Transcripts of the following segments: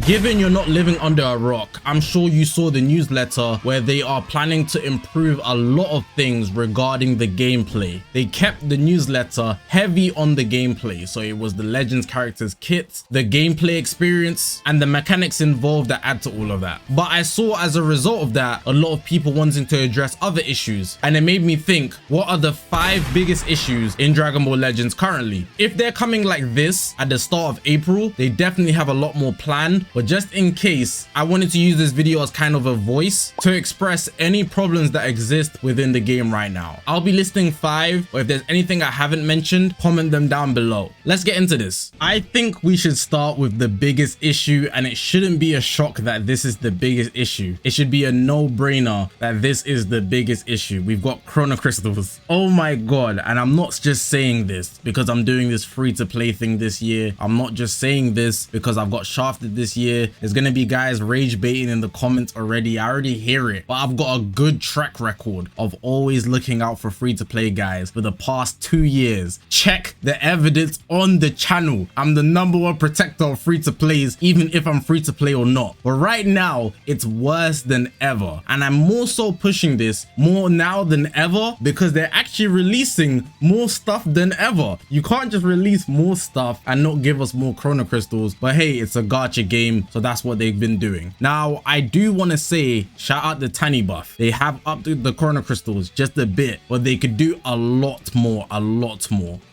Given you're not living under a rock, I'm sure you saw the newsletter where they are planning to improve a lot of things regarding the gameplay. They kept the newsletter heavy on the gameplay, so it was the Legends characters kits, the gameplay experience, and the mechanics involved that add to all of that. But I saw as a result of that, a lot of people wanting to address other issues, and it made me think, what are the 5 biggest issues in Dragon Ball Legends currently? If they're coming like this at the start of April, they definitely have a lot more planned, but just in case, I wanted to use this video as kind of a voice to express any problems that exist within the game right now. I'll be listing 5, or if there's anything I haven't mentioned, comment them down below. Let's get into this. I think we should start with the biggest issue, and it shouldn't be a shock that this is the biggest issue. It should be a no-brainer that this is the biggest issue. We've got Chrono Crystals. Oh my god, and I'm not just saying this because I'm doing this free-to-play thing this year. I'm not just saying this because I've got shafted this year. There's gonna be guys rage baiting in the comments already. I already hear it, but I've got a good track record of always looking out for free-to-play guys for the past 2 years. Check the evidence on the channel. I'm the #1 protector of free-to-plays, even if I'm free-to-play or not. But right now, it's worse than ever, and I'm more so pushing this more now than ever because they're actually releasing more stuff than ever. You can't just release more stuff and not give us more Chrono Crystals, but hey, it's a gacha game, so that's what they've been doing. Now, I do want to say, shout out the Tiny buff. They have upped the Chrono Crystals just a bit, but they could do a lot more,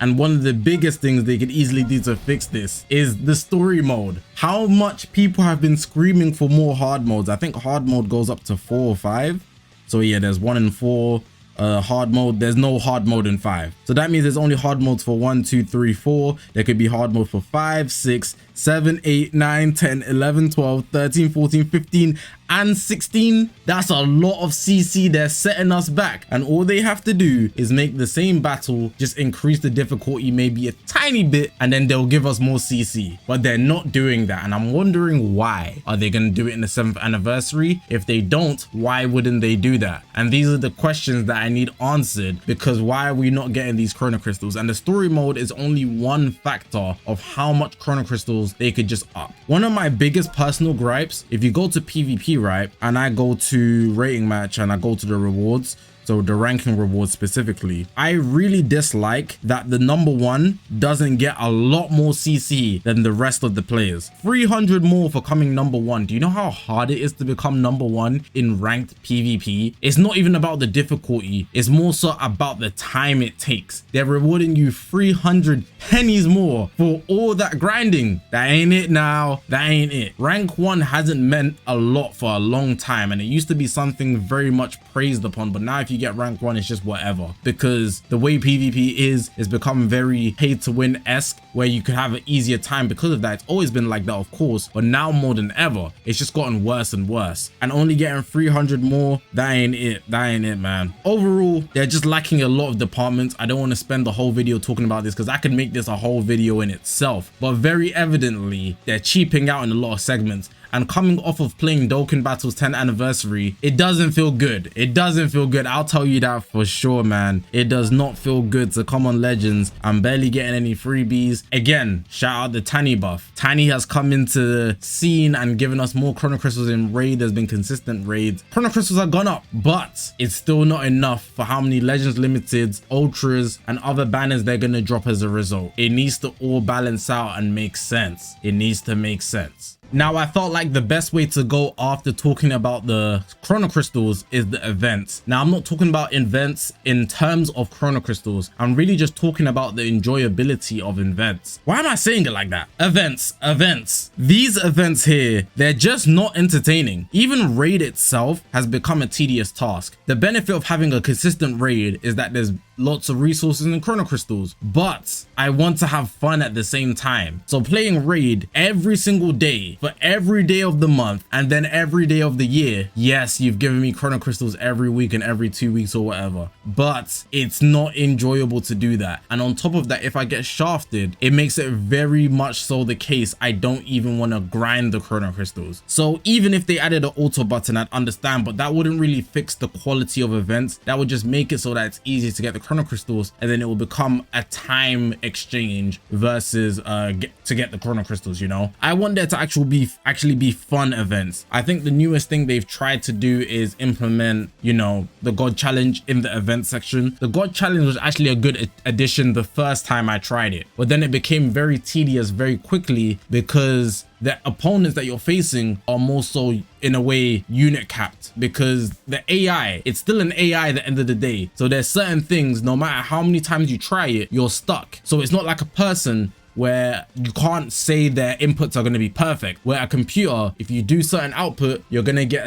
And one of the biggest things they could easily do to fix this is the story mode. How much people have been screaming for more hard modes. I think hard mode goes up to 4 or 5. So yeah, there's 1 and 4. Hard mode, there's no hard mode in 5, so that means there's only hard modes for 1, 2, 3, 4. There could be hard mode for 5, 6, 7, 8, 9, 10, 11, 12, 13, 14, 15 and 16. That's a lot of CC. They're setting us back, and all they have to do is make the same battle, just increase the difficulty maybe a tiny bit, and then they'll give us more CC. But they're not doing that, and I'm wondering why. Are they going to do it in the 7th anniversary? If they don't, why wouldn't they do that? And these are the questions that I need answered, because why are we not getting these Chrono Crystals? And the story mode is only one factor of how much Chrono Crystals they could just up. One of my biggest personal gripes, if you go to PvP, right, and I go to rating match and I go to the rewards, so the ranking rewards specifically, I really dislike that the #1 doesn't get a lot more CC than the rest of the players. 300 more for coming #1. Do you know how hard it is to become #1 in ranked PvP? It's not even about the difficulty, it's more so about the time it takes. They're rewarding you 300 pennies more for all that grinding. That ain't it now. That ain't it. Rank 1 hasn't meant a lot for a long time, and it used to be something very much praised upon, but now if you get rank 1, it's just whatever, because the way PvP is become very pay to win-esque, where you could have an easier time because of that. It's always been like that, of course, but now more than ever, it's just gotten worse and worse, and only getting 300 more, that ain't it. That ain't it, man. Overall, they're just lacking a lot of departments. I don't want to spend the whole video talking about this because I could make this a whole video in itself, but very evidently they're cheaping out in a lot of segments. And coming off of playing Dokkan Battles 10th anniversary, it doesn't feel good. It doesn't feel good. I'll tell you that for sure, man. It does not feel good to come on Legends. I'm barely getting any freebies. Again, shout out the Tiny buff. Tiny has come into the scene and given us more Chrono Crystals in raid. There's been consistent raids. Chrono Crystals have gone up, but it's still not enough for how many Legends Limiteds, Ultras, and other banners they're gonna drop as a result. It needs to all balance out and make sense. It needs to make sense. Now, I felt like the best way to go after talking about the Chrono Crystals is the events. Now, I'm not talking about events in terms of Chrono Crystals. I'm really just talking about the enjoyability of events. Why am I saying it like that? Events. These events here, they're just not entertaining. Even raid itself has become a tedious task. The benefit of having a consistent raid is that there's lots of resources and Chrono Crystals, but I want to have fun at the same time. So playing raid every single day for every day of the month and then every day of the year, yes, you've given me Chrono Crystals every week and every 2 weeks or whatever, but it's not enjoyable to do that. And on top of that, if I get shafted, it makes it very much so the case I don't even want to grind the Chrono Crystals. So even if they added an auto button, I'd understand, but that wouldn't really fix the quality of events. That would just make it so that it's easy to get the chrono crystals, and then it will become a time exchange versus to get the chrono crystals, you know. I want there to actually be fun events. I think the newest thing they've tried to do is implement, you know, the god challenge in the event section. The god challenge was actually a good addition the first time I tried it, but then it became very tedious very quickly because the opponents that you're facing are more so in a way unit capped, because the AI, it's still an AI at the end of the day. So there's certain things, no matter how many times you try it, you're stuck. So it's not like a person where you can't say their inputs are going to be perfect. Where a computer, if you do certain output, you're going to get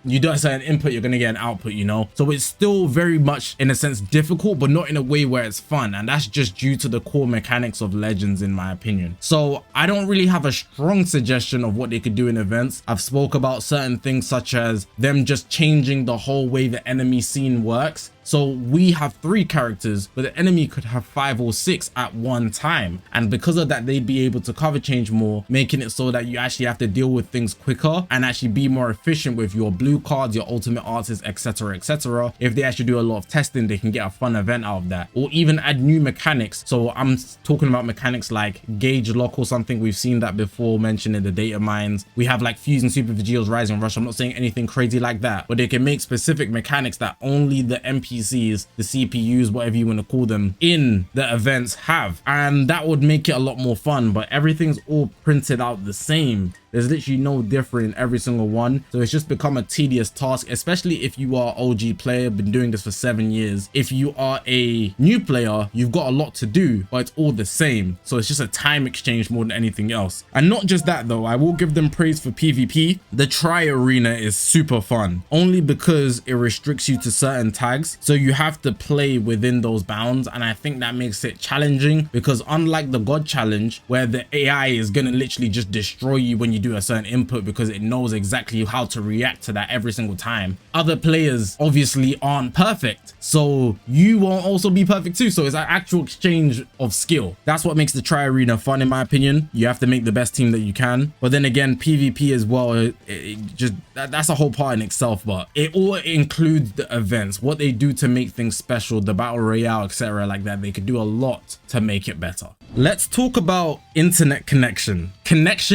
you do a certain input, you're going to get an output, you know. So it's still very much in a sense difficult, but not in a way where it's fun, and that's just due to the core mechanics of Legends, in my opinion. So I don't really have a strong suggestion of what they could do in events. I've spoke about certain things such as them just changing the whole way the enemy scene works. So we have 3 characters, but the enemy could have 5 or 6 at one time. And because of that, they'd be able to cover change more, making it so that you actually have to deal with things quicker and actually be more efficient with your blue cards, your ultimate artists, etc, etc. If they actually do a lot of testing, they can get a fun event out of that, or even add new mechanics. So I'm talking about mechanics like gauge lock or something. We've seen that before mentioned in the data mines. We have like Fuse and Super Vegeta's Rising Rush. I'm not saying anything crazy like that, but they can make specific mechanics that only the NPCs, the CPUs, whatever you want to call them, in the events have, and that would make it a lot more fun. But everything's all printed out the same. There's literally no different in every single one, so it's just become a tedious task, especially if you are OG player, been doing this for 7 years. If you are a new player, you've got a lot to do, but it's all the same. So it's just a time exchange more than anything else. And not just that though, I will give them praise for PvP. The Tri Arena is super fun, only because it restricts you to certain tags, so you have to play within those bounds, and I think that makes it challenging, because unlike the God Challenge, where the AI is gonna literally just destroy you when you do a certain input because it knows exactly how to react to that every single time, other players obviously aren't perfect, so you won't also be perfect too. So it's an actual exchange of skill. That's what makes the Tri Arena fun, in my opinion. You have to make the best team that you can, but then again, PvP as well, that's a whole part in itself. But it all includes the events, what they do to make things special, the battle royale, etc, like that. They could do a lot to make it better. Let's talk about internet connection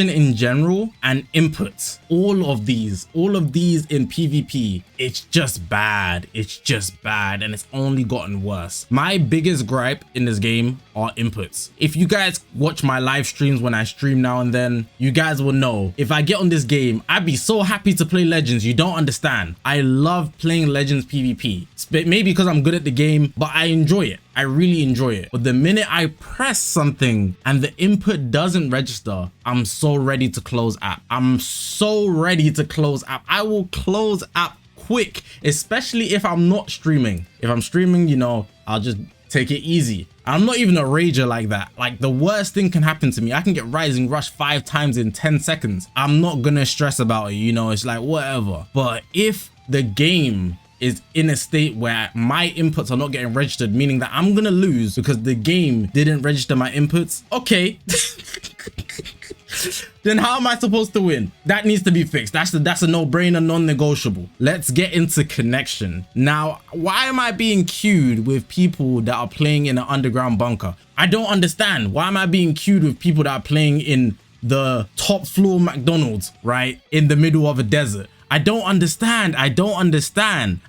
in general, and inputs. All of these in PvP, it's just bad, and it's only gotten worse. My biggest gripe in this game are inputs. If you guys watch my live streams when I stream now and then, you guys will know, if I get on this game, I'd be so happy to play Legends. You don't understand. I love playing Legends PvP. Maybe because I'm good at the game, but I enjoy it. I really enjoy it. But the minute I press something and the input doesn't register, I'm so ready to close app. I'm so ready to close app. I will close app quick, especially if I'm not streaming. If I'm streaming, you know, I'll just take it easy. I'm not even a rager like that. Like, the worst thing can happen to me. I can get Rising Rush 5 times in 10 seconds. I'm not gonna stress about it, you know, it's like whatever. But if the game is in a state where my inputs are not getting registered, meaning that I'm gonna lose because the game didn't register my inputs, okay. Then how am I supposed to win? That needs to be fixed. That's a no-brainer, non-negotiable. Let's get into connection. Now, why am I being queued with people that are playing in an underground bunker? I don't understand. Why am I being queued with people that are playing in the top floor McDonald's, right, in the middle of a desert? I don't understand.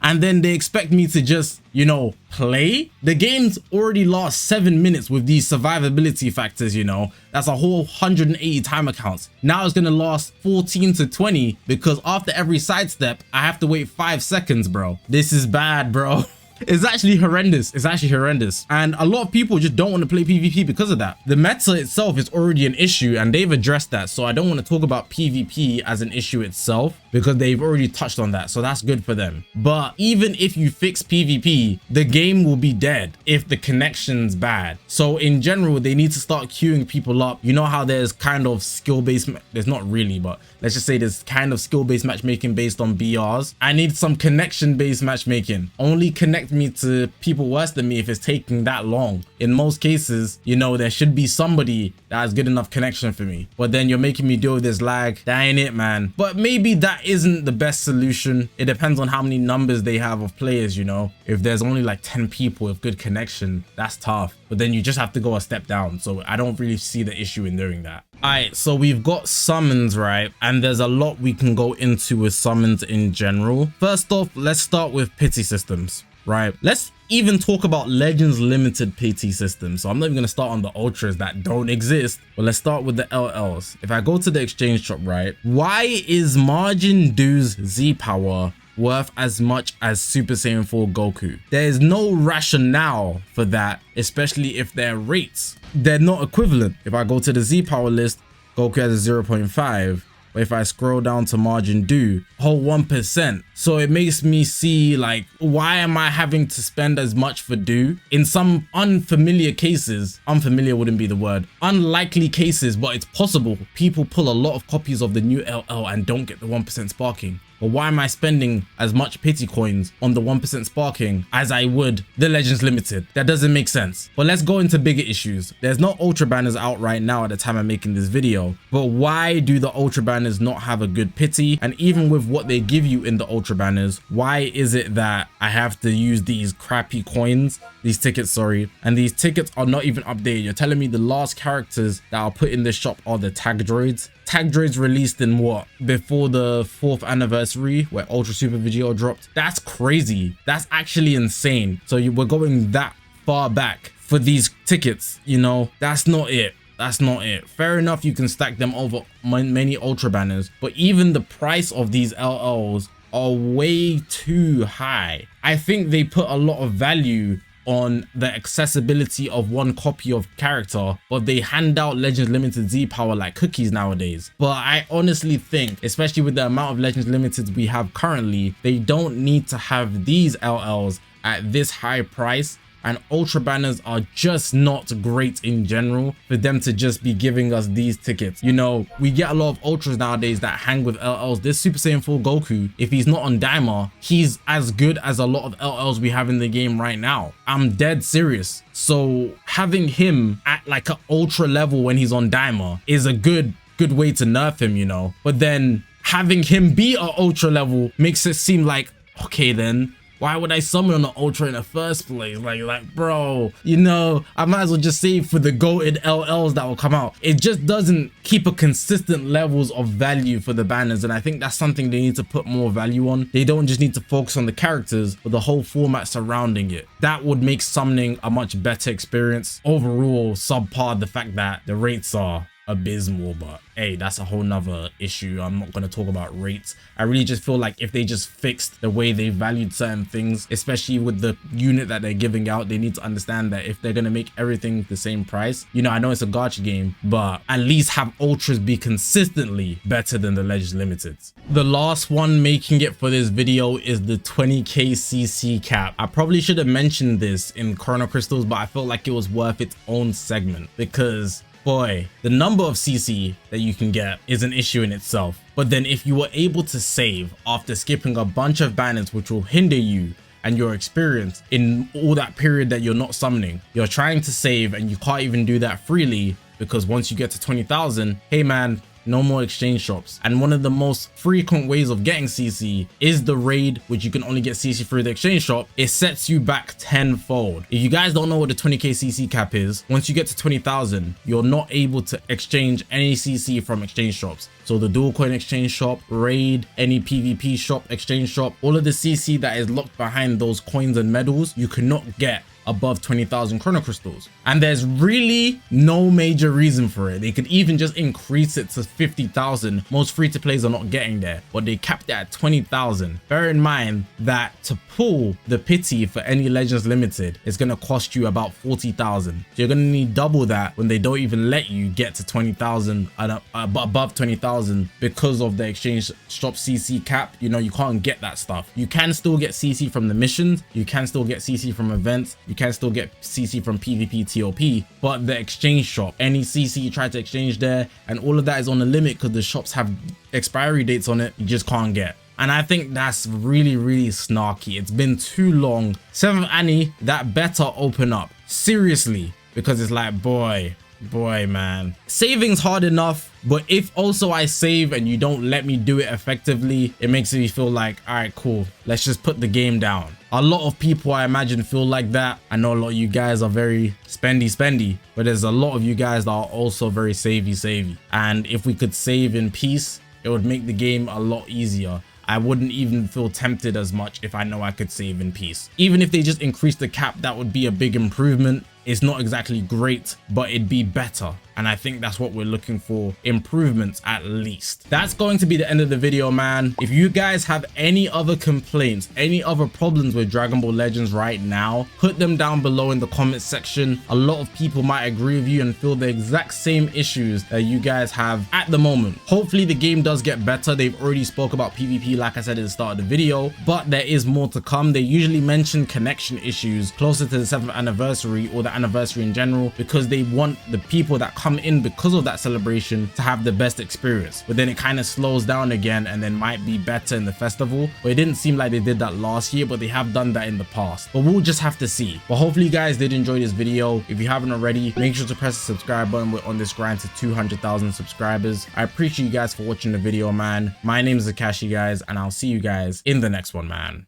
And then they expect me to just, you know, play. The game's already lost 7 minutes with these survivability factors, you know. That's a whole 180 timer counts. Now it's gonna last 14 to 20 because after every sidestep, I have to wait 5 seconds, bro. This is bad, bro. It's actually horrendous. And a lot of people just don't want to play PvP because of that. The meta itself is already an issue and they've addressed that. So I don't want to talk about PvP as an issue itself because they've already touched on that. So that's good for them. But even if you fix PvP, the game will be dead if the connection's bad. So in general, they need to start queuing people up. You know how there's kind of skill-based, there's not really, but let's just say there's kind of skill-based matchmaking based on BRs. I need some connection-based matchmaking. Only connect expect me to people worse than me if it's taking that long. In most cases, you know, there should be somebody that has good enough connection for me. But then you're making me deal with this lag. That ain't it, man. But maybe that isn't the best solution. It depends on how many numbers they have of players, you know. If there's only like 10 people with good connection, that's tough. But then you just have to go a step down. So I don't really see the issue in doing that. Alright, so we've got summons, right? And there's a lot we can go into with summons in general. First off, let's start with pity systems, right? Let's even talk about Legends Limited pity systems. So I'm not even going to start on the ultras that don't exist, but let's start with the LLs. If I go to the exchange shop, right? Why is Majin Buu's Z power worth as much as Super Saiyan 4 Goku? There is no rationale for that, especially if their rates, they're not equivalent. If I go to the Z power list, Goku has a 0.5. But if I scroll down to Majin Buu, whole 1%. So it makes me see, like, why am I having to spend as much for Buu? In some unfamiliar cases, unfamiliar wouldn't be the word, unlikely cases, but it's possible. People pull a lot of copies of the new LL and don't get the 1% sparking. But why am I spending as much pity coins on the 1% sparking as I would the Legends Limited? That doesn't make sense. But let's go into bigger issues. There's no Ultra Banners out right now at the time I'm making this video. But why do the Ultra Banners not have a good pity? And even with what they give you in the Ultra Banners, why is it that I have to use these crappy coins, these tickets, sorry, and these tickets are not even updated? You're telling me the last characters that I'll put in this shop are the tag droids? Tag droids released in what? Before the 4th anniversary where Ultra Super Vegeta dropped? That's crazy. That's actually insane. So we're going that far back for these tickets, you know? That's not it. That's not it. Fair enough, you can stack them over many Ultra Banners, but even the price of these LLs are way too high. I think they put a lot of value on the accessibility of one copy of character, but they hand out Legends Limited Z power like cookies nowadays. But I honestly think, especially with the amount of Legends Limiteds we have currently, they don't need to have these LLs at this high price. And Ultra Banners are just not great in general for them to just be giving us these tickets. You know, we get a lot of Ultras nowadays that hang with LLs. This Super Saiyan 4 Goku, if he's not on Daima, he's as good as a lot of LLs we have in the game right now. I'm dead serious. So having him at like an Ultra level when he's on Daima is a good way to nerf him, you know. But then having him be an Ultra level makes it seem like, okay then, why would I summon on an Ultra in the first place? Like, bro, you know, I might as well just save for the goated LLs that will come out. It just doesn't keep a consistent levels of value for the banners. And I think that's something they need to put more value on. They don't just need to focus on the characters, but the whole format surrounding it. That would make summoning a much better experience. Overall, subpar the fact that the rates are abysmal, but hey, that's a whole nother issue. I'm not going to talk about rates. I really just feel like if they just fixed the way they valued certain things, especially with the unit that they're giving out, they need to understand that if they're going to make everything the same price, you know, I know it's a gacha game, but at least have ultras be consistently better than the Legends Limiteds. The last one making it for this video is the 20k CC cap. I probably should have mentioned this in Chrono Crystals, but I felt like it was worth its own segment because boy, the number of CC that you can get is an issue in itself. But then if you were able to save after skipping a bunch of banners which will hinder you and your experience in all that period that you're not summoning, you're trying to save and you can't even do that freely because once you get to 20,000, hey man, no more exchange shops. And one of the most frequent ways of getting CC is the raid, which you can only get CC through the exchange shop. It sets you back tenfold. If you guys don't know what the 20k CC cap is, once you get to 20,000, you're not able to exchange any CC from exchange shops. So the dual coin exchange shop, raid, any PvP shop, exchange shop, all of the CC that is locked behind those coins and medals, you cannot get above 20,000 Chrono Crystals. And there's really no major reason for it. They could even just increase it to 50,000. Most free-to-plays are not getting there, but they capped it at 20,000. Bear in mind that to pull the pity for any Legends Limited is going to cost you about 40,000. So you're going to need double that when they don't even let you get to 20,000 and above 20,000 because of the exchange shop CC cap. You know, you can't get that stuff. You can still get CC from the missions. You can still get CC from events. You can still get CC from PvP TOP, but the exchange shop, any CC you try to exchange there, and all of that is on the limit because the shops have expiry dates on it, you just can't get. And I think that's really, really snarky. It's been too long. 7th Annie, that better open up. Seriously. Because it's like, boy, man. Saving's hard enough, but if also I save and you don't let me do it effectively, it makes me feel like, all right, cool, let's just put the game down. A lot of people, I imagine, feel like that. I know a lot of you guys are very spendy, but there's a lot of you guys that are also very savvy. And if we could save in peace, it would make the game a lot easier. I wouldn't even feel tempted as much if I know I could save in peace. Even if they just increase the cap, that would be a big improvement. It's not exactly great, but it'd be better. And I think that's what we're looking for, improvements at least. That's going to be the end of the video, man. If you guys have any other complaints, any other problems with Dragon Ball Legends right now, put them down below in the comment section. A lot of people might agree with you and feel the exact same issues that you guys have at the moment. Hopefully the game does get better. They've already spoke about PvP, like I said at the start of the video, but there is more to come. They usually mention connection issues closer to the 7th anniversary or the anniversary in general, because they want the people that come in because of that celebration to have the best experience. But then it kind of slows down again and then might be better in the festival. But it didn't seem like they did that last year, but they have done that in the past. But we'll just have to see. But hopefully you guys did enjoy this video. If you haven't already, make sure to press the subscribe button. We're on this grind to 200,000 subscribers. I appreciate you guys for watching the video, man. My name is Zakashi, guys, and I'll see you guys in the next one, man.